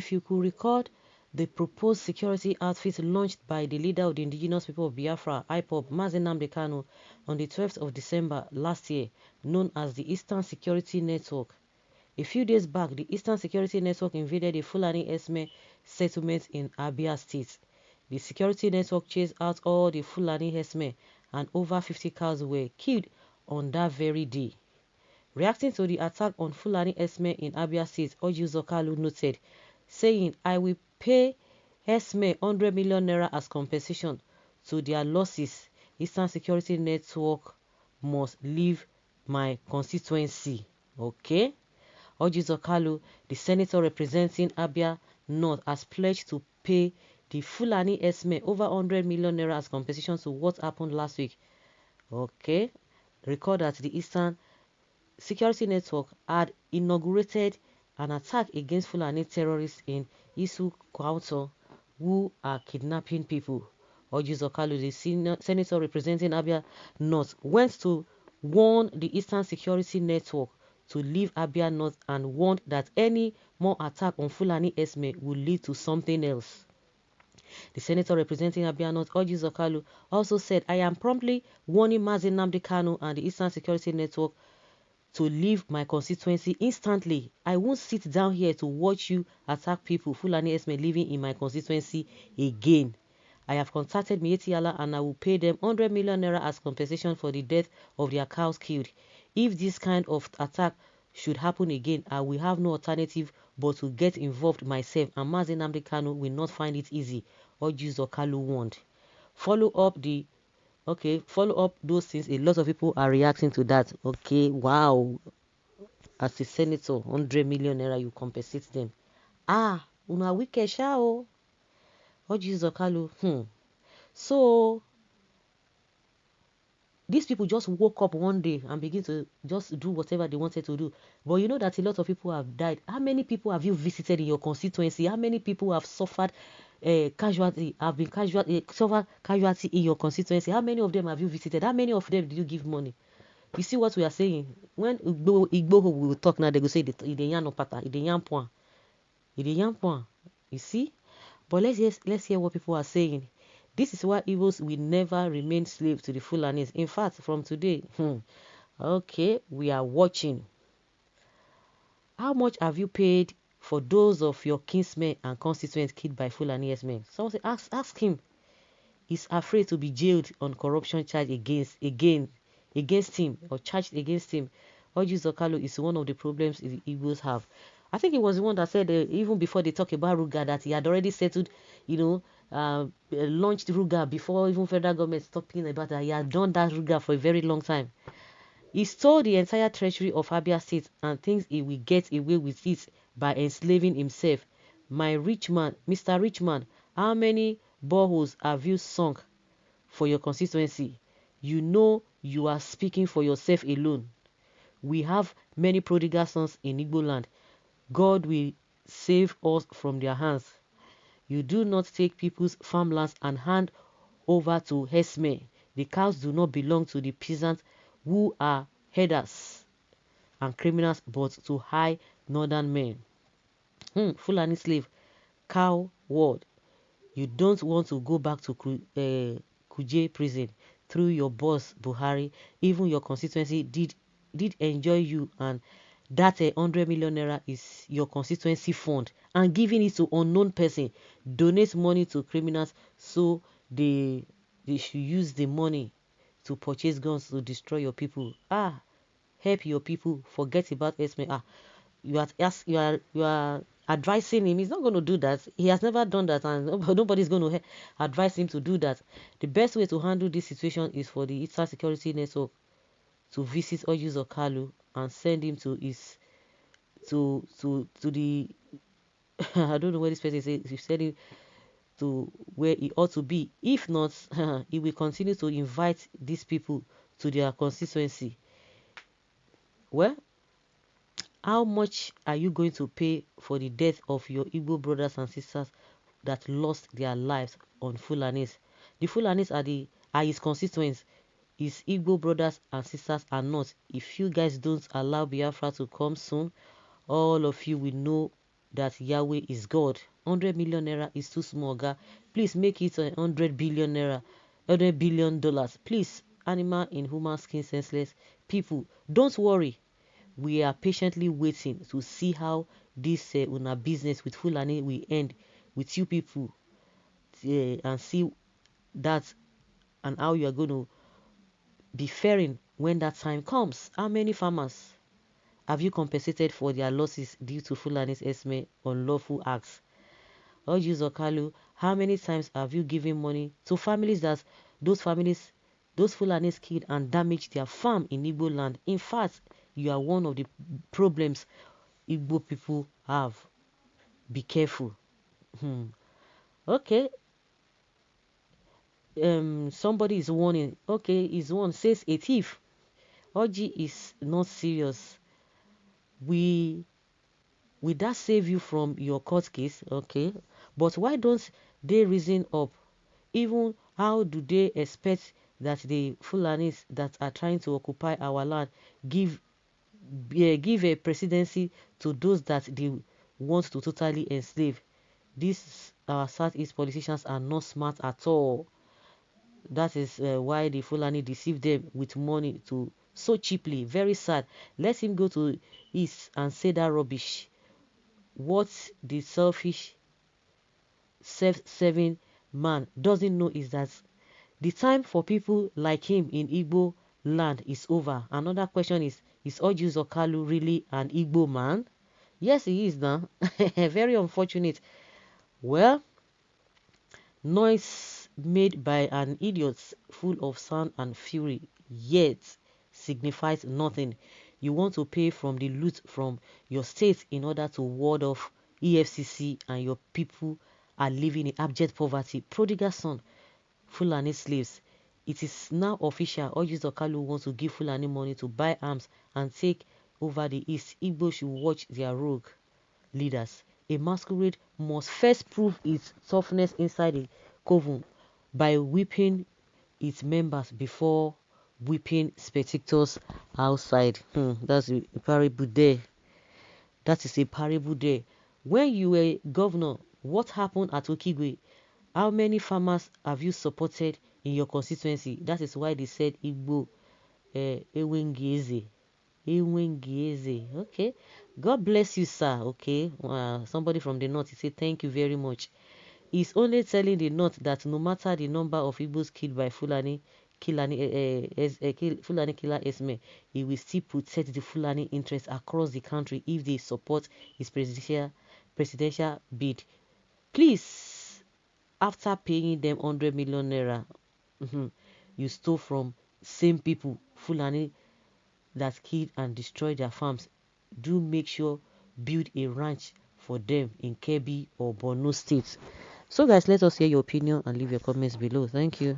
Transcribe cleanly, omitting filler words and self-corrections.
if you could record the proposed security outfit launched by the leader of the indigenous people of Biafra, IPOB, Nnamdi Kanu, on the 12th of December last year, known as the Eastern Security Network. A few days back, the Eastern Security Network invaded a Fulani Herdsmen settlement in Abia State. The security network chased out all the Fulani Herdsmen and over 50 cows were killed on that very day. Reacting to the attack on Fulani Herdsmen in Abia State, Orji Kalu noted, saying, I will pay Herdsmen 100 million naira as compensation to their losses. Eastern Security Network must leave my constituency. Okay? Orji Kalu, the senator representing Abia North, has pledged to pay the Fulani Herdsmen over 100 million naira as compensation to what happened last week. Okay? Recall that the Eastern Security Network had inaugurated an attack against Fulani terrorists in Isu Kwauto who are kidnapping people. Orji Kalu, the senator representing Abia North, went to warn the Eastern Security Network to leave Abia North and warned that any more attack on Fulani Herdsmen will lead to something else. The senator representing Abia North, Orji Kalu, also said, I am promptly warning Nnamdi Kanu and the Eastern Security Network to leave my constituency instantly. I won't sit down here to watch you attack people, Fulani Herdsmen living in my constituency again. I have contacted Mieti Allah and I will pay them 100 million naira as compensation for the death of their cows killed. If this kind of attack should happen again, I will have no alternative but to get involved myself, and Nnamdi Kanu will not find it easy, Orji Kalu warned. Follow up those things. A lot of people are reacting to that. Okay, wow. As a senator, 100 million naira, you compensate them. Una wicked shao. Orji Kalu. So these people just woke up one day and begin to just do whatever they wanted to do. But you know that a lot of people have died. How many people have you visited in your constituency? How many people have suffered casualty, suffered casualty in your constituency? How many of them have you visited? How many of them did you give money? You see what we are saying? When Igbo will talk now, they will say, you see? But let's hear what people are saying. This is why Igbos will never remain slaves to the Fulanis. In fact, from today, okay, we are watching. How much have you paid for those of your kinsmen and constituents killed by Fulani herdsmen? Someone say, ask him. He's afraid to be jailed on corruption charge against him or charged against him. Orji Kalu is one of the problems the Igbos have. I think it was the one that said even before they talk about Ruga that he had already settled, launched Ruga before even federal government stopped thinking about that. He had done that Ruga for a very long time. He stole the entire treasury of Abia State and thinks he will get away with it by enslaving himself. My rich man, Mr. Richman, how many boreholes have you sunk for your constituency? You know you are speaking for yourself alone. We have many prodigal sons in Igbo land. God will save us from their hands. You do not take people's farmlands and hand over to herdsmen. The cows do not belong to the peasants who are herders and criminals, but to high northern men. Fulani slave, cow word. You don't want to go back to Kuje prison through your boss Buhari. Even your constituency did enjoy you, and that 100 million naira is your constituency fund, and giving it to unknown person. Donate money to criminals so they should use the money to purchase guns to destroy your people. Help your people. Forget about Herdsmen. You are advising him. He's not going to do that. He has never done that, and nobody's going to advise him to do that. The best way to handle this situation is for the Eastern Security Network to visit Orji Kalu and send him to his to the I don't know where this person says. He send him to where he ought to be. If not, he will continue to invite these people to their constituency. Well, how much are you going to pay for the death of your Igbo brothers and sisters that lost their lives on Fulanis? The Fulanis are his constituents. His Igbo brothers and sisters are not. If you guys don't allow Biafra to come soon, all of you will know that Yahweh is God. 100 million naira is too small, guy. Please make it 100 billion naira, $100 billion. Please, animal in human skin senseless people, don't worry. We are patiently waiting to see how this una business with Fulani will end with you people, and see that and how you are going to be faring when that time comes. How many farmers have you compensated for their losses due to Fulani's Herdsmen unlawful acts? Orji Kalu, how many times have you given money to families that those Fulanis killed and damaged their farm in Igbo land? In fact, you are one of the problems Igbo people have. Be careful. Okay. Somebody is warning. Okay, is one says a thief. Orji is not serious. Will that save you from your court case? Okay. But why don't they reason up? Even how do they expect that the Fulanis that are trying to occupy our land give a presidency to those that they want to totally enslave? These our Southeast politicians are not smart at all. That is why the Fulani deceive them with money to so cheaply. Very sad. Let him go to East and say that rubbish. What the selfish, self-serving man doesn't know is that the time for people like him in Igbo land is over. Another question is Orji Kalu really an Igbo man? Yes, he is now. Very unfortunate. Well, noise made by an idiot full of sound and fury, yet signifies nothing. You want to pay from the loot from your state in order to ward off EFCC, and your people are living in abject poverty. Prodigal son, Fulani slaves. It is now official. Orji Kalu wants to give Fulani money to buy arms and take over the East. Igbo should watch their rogue leaders. A masquerade must first prove its toughness inside the coven by whipping its members before whipping spectators outside. That's a parable there. That is a parable there. When you were governor, what happened at Okigwe? How many farmers have you supported in your constituency? That is why they said Igbo Ewengeze. Okay. God bless you, sir. Okay. Somebody from the north, he said, thank you very much. He's only telling the north that no matter the number of Igbos killed by Fulani killer Herdsmen, he will still protect the Fulani interests across the country if they support his presidential bid. Please, after paying them 100 million naira, you stole from same people, Fulani, that killed and destroyed their farms. Do make sure build a ranch for them in Kebbi or Borno State. So guys, let us hear your opinion and leave your comments below. Thank you.